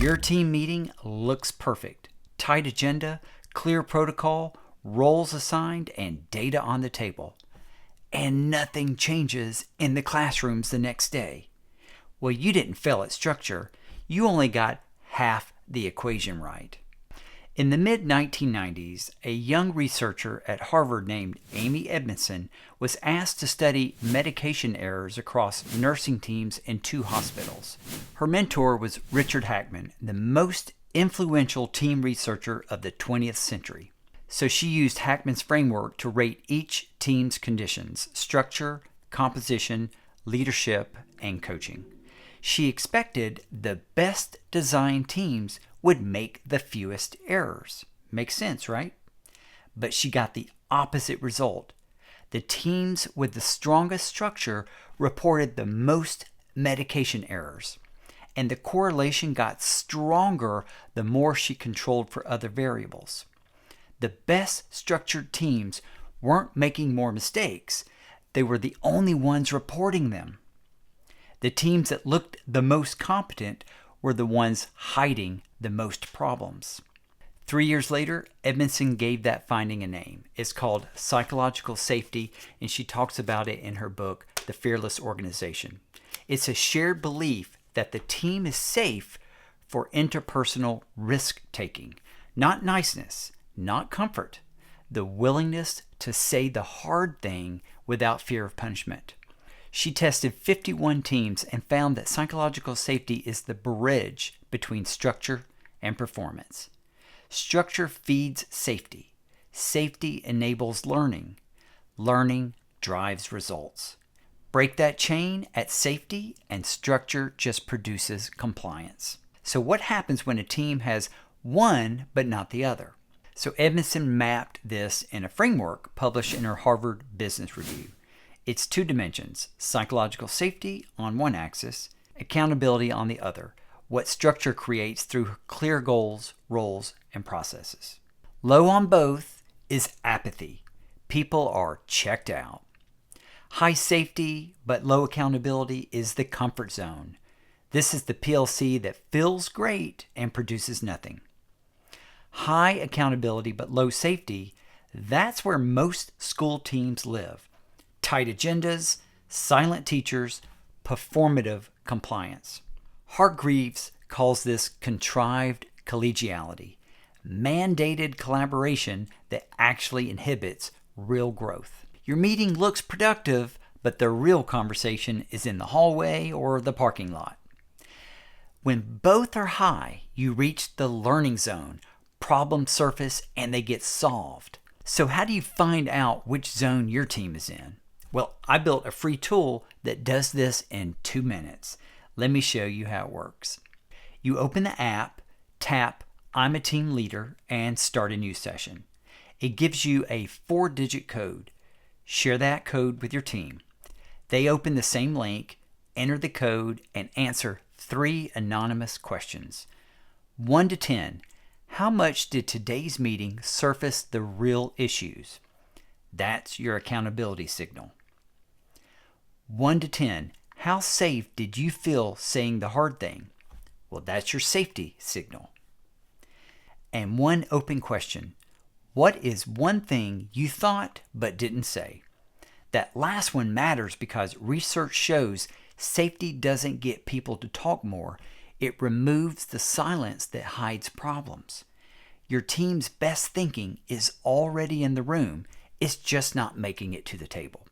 Your team meeting looks perfect. Tight agenda, clear protocol, roles assigned, and data on the table. And nothing changes in the classrooms the next day. Well, you didn't fail at structure. You only got half the equation right. In the mid-1990s, a young researcher at Harvard named Amy Edmondson was asked to study medication errors across nursing teams in 2 hospitals. Her mentor was Richard Hackman, the most influential team researcher of the 20th century. So she used Hackman's framework to rate each team's conditions: structure, composition, leadership, and coaching. She expected the best designed teams would make the fewest errors. Makes sense, right? But she got the opposite result. The teams with the strongest structure reported the most medication errors, and the correlation got stronger the more she controlled for other variables. The best structured teams weren't making more mistakes. They were the only ones reporting them. The teams that looked the most competent were the ones hiding the most problems. 3 years later, Edmondson gave that finding a name. It's called psychological safety, and she talks about it in her book, The Fearless Organization. It's a shared belief that the team is safe for interpersonal risk-taking, not niceness, not comfort, the willingness to say the hard thing without fear of punishment. She tested 51 teams and found that psychological safety is the bridge between structure and performance. Structure feeds safety. Safety enables learning. Learning drives results. Break that chain at safety, and structure just produces compliance. So what happens when a team has one but not the other? So Edmondson mapped this in a framework published in her Harvard Business Review. It's 2 dimensions: psychological safety on one axis, accountability on the other, what structure creates through clear goals, roles, and processes. Low on both is apathy. People are checked out. High safety but low accountability is the comfort zone. This is the PLC that feels great and produces nothing. High accountability but low safety, that's where most school teams live. Tight agendas, silent teachers, performative compliance. Hargreaves calls this contrived collegiality, mandated collaboration that actually inhibits real growth. Your meeting looks productive, but the real conversation is in the hallway or the parking lot. When both are high, you reach the learning zone, problems surface, and they get solved. So how do you find out which zone your team is in? Well, I built a free tool that does this in 2 minutes. Let me show you how it works. You open the app, tap I'm a team leader, and start a new session. It gives you a 4-digit code. Share that code with your team. They open the same link, enter the code, and answer 3 anonymous questions. 1 to 10, how much did today's meeting surface the real issues? That's your accountability signal. 1 to 10, how safe did you feel saying the hard thing? Well, that's your safety signal. And 1 open question. What is one thing you thought but didn't say? That last one matters because research shows safety doesn't get people to talk more. It removes the silence that hides problems. Your team's best thinking is already in the room. It's just not making it to the table.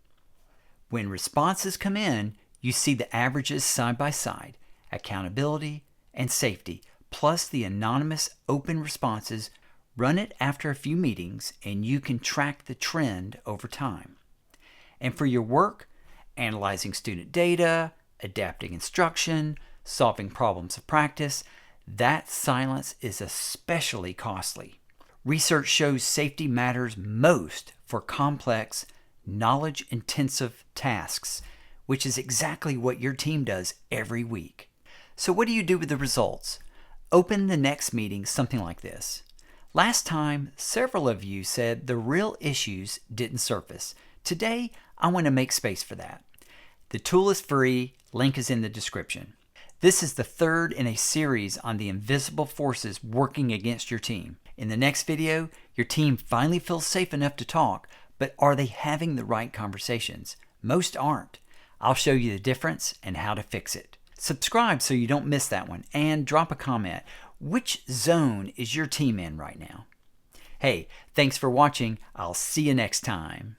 When responses come in, you see the averages side by side, accountability and safety, plus the anonymous open responses. Run it after a few meetings, and you can track the trend over time. And for your work, analyzing student data, adapting instruction, solving problems of practice, that silence is especially costly. Research shows safety matters most for complex, knowledge-intensive tasks, which is exactly what your team does every week. So what do you do with the results? Open the next meeting something like this. Last time, several of you said the real issues didn't surface. Today, I want to make space for that. The tool is free. Link is in the description. This is the third in a series on the invisible forces working against your team. In the next video, your team finally feels safe enough to talk, but are they having the right conversations? Most aren't. I'll show you the difference and how to fix it. Subscribe so you don't miss that one, and drop a comment. Which zone is your team in right now? Hey, thanks for watching. I'll see you next time.